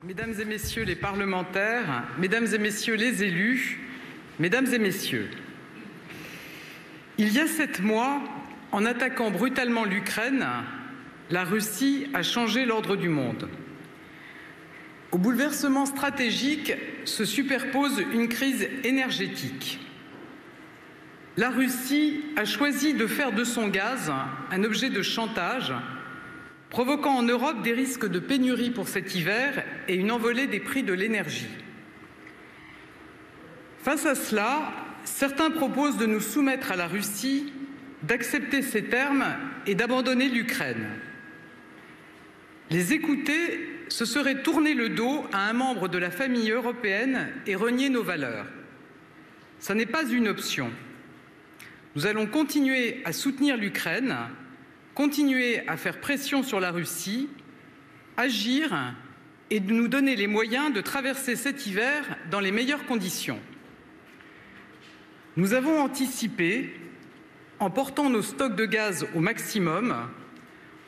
Mesdames et messieurs les parlementaires, mesdames et messieurs les élus, mesdames et messieurs, il y a 7 mois, en attaquant brutalement l'Ukraine, la Russie a changé l'ordre du monde. Au bouleversement stratégique se superpose une crise énergétique. La Russie a choisi de faire de son gaz un objet de chantage, provoquant en Europe des risques de pénurie pour cet hiver et une envolée des prix de l'énergie. Face à cela, certains proposent de nous soumettre à la Russie, d'accepter ses termes et d'abandonner l'Ukraine. Les écouter, ce serait tourner le dos à un membre de la famille européenne et renier nos valeurs. Ce n'est pas une option. Nous allons continuer à soutenir l'Ukraine, continuer à faire pression sur la Russie, agir et nous donner les moyens de traverser cet hiver dans les meilleures conditions. Nous avons anticipé en portant nos stocks de gaz au maximum,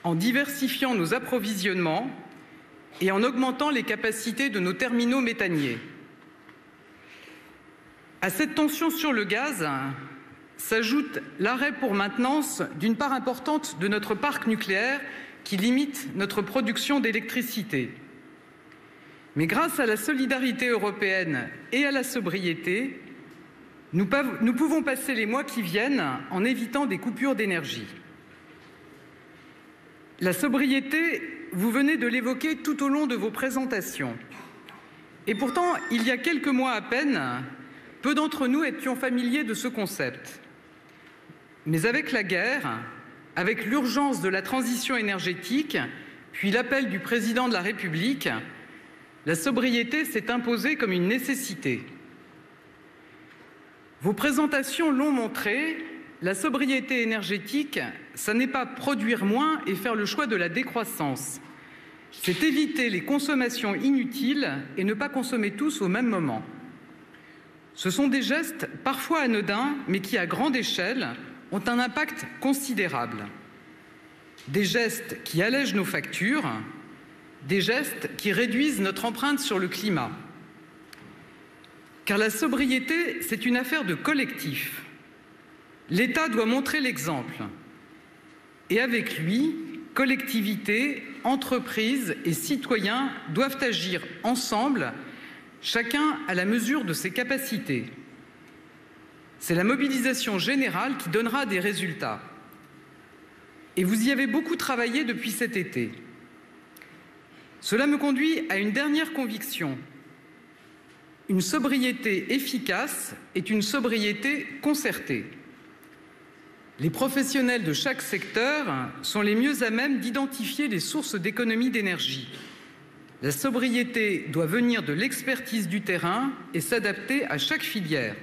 en diversifiant nos approvisionnements et en augmentant les capacités de nos terminaux méthaniers. À cette tension sur le gaz s'ajoute l'arrêt pour maintenance d'une part importante de notre parc nucléaire qui limite notre production d'électricité. Mais grâce à la solidarité européenne et à la sobriété, nous pouvons passer les mois qui viennent en évitant des coupures d'énergie. La sobriété, vous venez de l'évoquer tout au long de vos présentations. Et pourtant, il y a quelques mois à peine, peu d'entre nous étions familiers de ce concept. Mais avec la guerre, avec l'urgence de la transition énergétique, puis l'appel du président de la République, la sobriété s'est imposée comme une nécessité. Vos présentations l'ont montré, la sobriété énergétique, ça n'est pas produire moins et faire le choix de la décroissance. C'est éviter les consommations inutiles et ne pas consommer tous au même moment. Ce sont des gestes parfois anodins, mais qui, à grande échelle, ont un impact considérable. Des gestes qui allègent nos factures, des gestes qui réduisent notre empreinte sur le climat. Car la sobriété, c'est une affaire de collectif. L'État doit montrer l'exemple. Et avec lui, collectivités, entreprises et citoyens doivent agir ensemble, chacun à la mesure de ses capacités. C'est la mobilisation générale qui donnera des résultats. Et vous y avez beaucoup travaillé depuis cet été. Cela me conduit à une dernière conviction. Une sobriété efficace est une sobriété concertée. Les professionnels de chaque secteur sont les mieux à même d'identifier les sources d'économie d'énergie. La sobriété doit venir de l'expertise du terrain et s'adapter à chaque filière.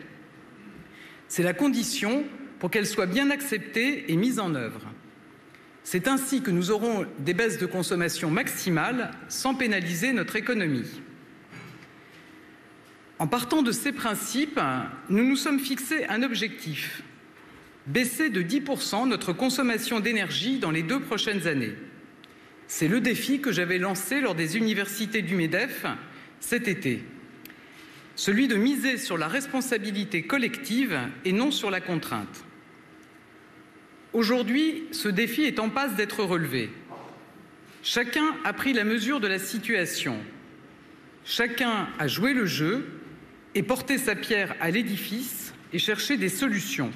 C'est la condition pour qu'elle soit bien acceptée et mise en œuvre. C'est ainsi que nous aurons des baisses de consommation maximales sans pénaliser notre économie. En partant de ces principes, nous nous sommes fixé un objectif: baisser de 10% notre consommation d'énergie dans les 2 prochaines années. C'est le défi que j'avais lancé lors des universités du MEDEF cet été. Celui de miser sur la responsabilité collective et non sur la contrainte. Aujourd'hui, ce défi est en passe d'être relevé. Chacun a pris la mesure de la situation. Chacun a joué le jeu et porté sa pierre à l'édifice et cherché des solutions.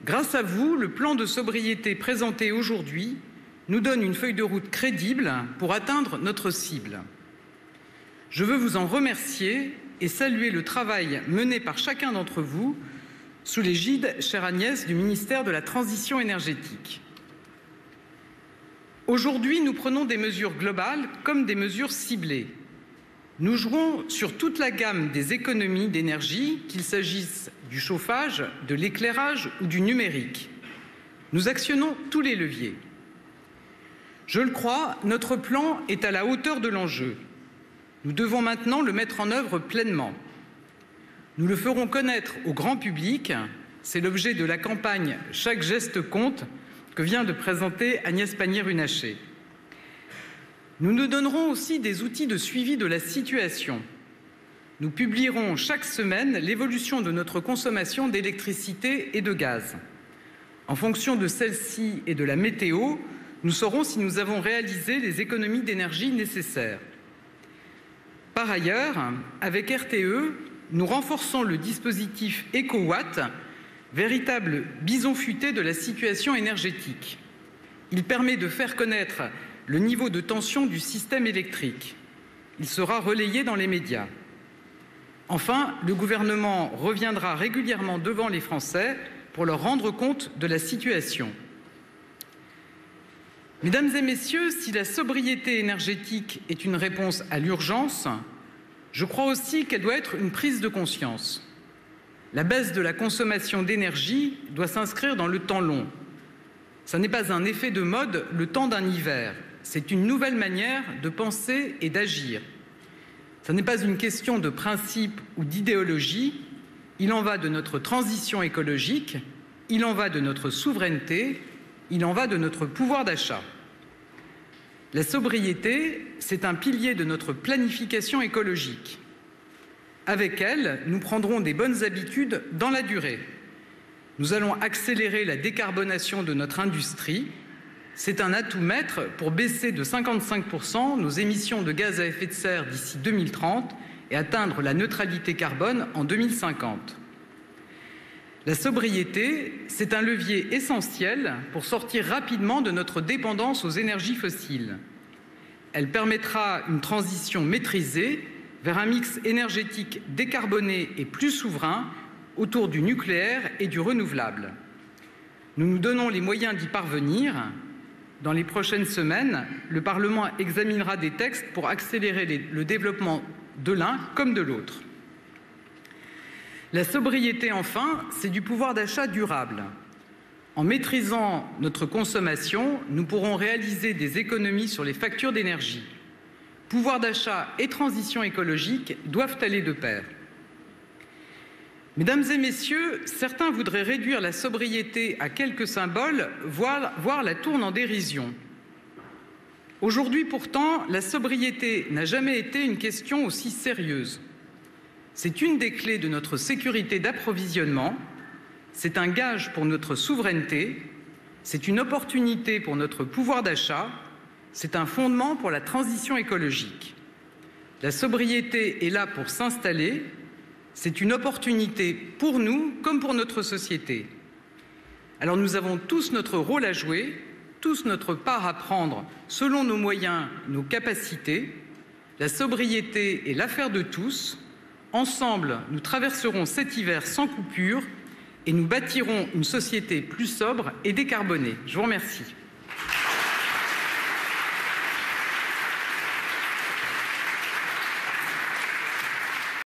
Grâce à vous, le plan de sobriété présenté aujourd'hui nous donne une feuille de route crédible pour atteindre notre cible. Je veux vous en remercier et saluer le travail mené par chacun d'entre vous sous l'égide, chère Agnès, du ministère de la Transition énergétique. Aujourd'hui, nous prenons des mesures globales comme des mesures ciblées. Nous jouons sur toute la gamme des économies d'énergie, qu'il s'agisse du chauffage, de l'éclairage ou du numérique. Nous actionnons tous les leviers. Je le crois, notre plan est à la hauteur de l'enjeu. Nous devons maintenant le mettre en œuvre pleinement. Nous le ferons connaître au grand public. C'est l'objet de la campagne « Chaque geste compte » que vient de présenter Agnès Pannier-Runacher. Nous nous donnerons aussi des outils de suivi de la situation. Nous publierons chaque semaine l'évolution de notre consommation d'électricité et de gaz. En fonction de celle-ci et de la météo, nous saurons si nous avons réalisé les économies d'énergie nécessaires. Par ailleurs, avec RTE, nous renforçons le dispositif EcoWatt, véritable bison futé de la situation énergétique. Il permet de faire connaître le niveau de tension du système électrique. Il sera relayé dans les médias. Enfin, le gouvernement reviendra régulièrement devant les Français pour leur rendre compte de la situation. Mesdames et messieurs, si la sobriété énergétique est une réponse à l'urgence, je crois aussi qu'elle doit être une prise de conscience. La baisse de la consommation d'énergie doit s'inscrire dans le temps long. Ce n'est pas un effet de mode, le temps d'un hiver. C'est une nouvelle manière de penser et d'agir. Ce n'est pas une question de principe ou d'idéologie. Il en va de notre transition écologique, il en va de notre souveraineté, il en va de notre pouvoir d'achat. La sobriété, c'est un pilier de notre planification écologique. Avec elle, nous prendrons des bonnes habitudes dans la durée. Nous allons accélérer la décarbonation de notre industrie. C'est un atout maître pour baisser de 55% nos émissions de gaz à effet de serre d'ici 2030 et atteindre la neutralité carbone en 2050. La sobriété, c'est un levier essentiel pour sortir rapidement de notre dépendance aux énergies fossiles. Elle permettra une transition maîtrisée vers un mix énergétique décarboné et plus souverain autour du nucléaire et du renouvelable. Nous nous donnons les moyens d'y parvenir. Dans les prochaines semaines, le Parlement examinera des textes pour accélérer le développement de l'un comme de l'autre. La sobriété, enfin, c'est du pouvoir d'achat durable. En maîtrisant notre consommation, nous pourrons réaliser des économies sur les factures d'énergie. Pouvoir d'achat et transition écologique doivent aller de pair. Mesdames et messieurs, certains voudraient réduire la sobriété à quelques symboles, voire la tournent en dérision. Aujourd'hui pourtant, la sobriété n'a jamais été une question aussi sérieuse. C'est une des clés de notre sécurité d'approvisionnement, c'est un gage pour notre souveraineté, c'est une opportunité pour notre pouvoir d'achat, c'est un fondement pour la transition écologique. La sobriété est là pour s'installer, c'est une opportunité pour nous comme pour notre société. Alors nous avons tous notre rôle à jouer, tous notre part à prendre selon nos moyens, nos capacités. La sobriété est l'affaire de tous. Ensemble, nous traverserons cet hiver sans coupure et nous bâtirons une société plus sobre et décarbonée. Je vous remercie.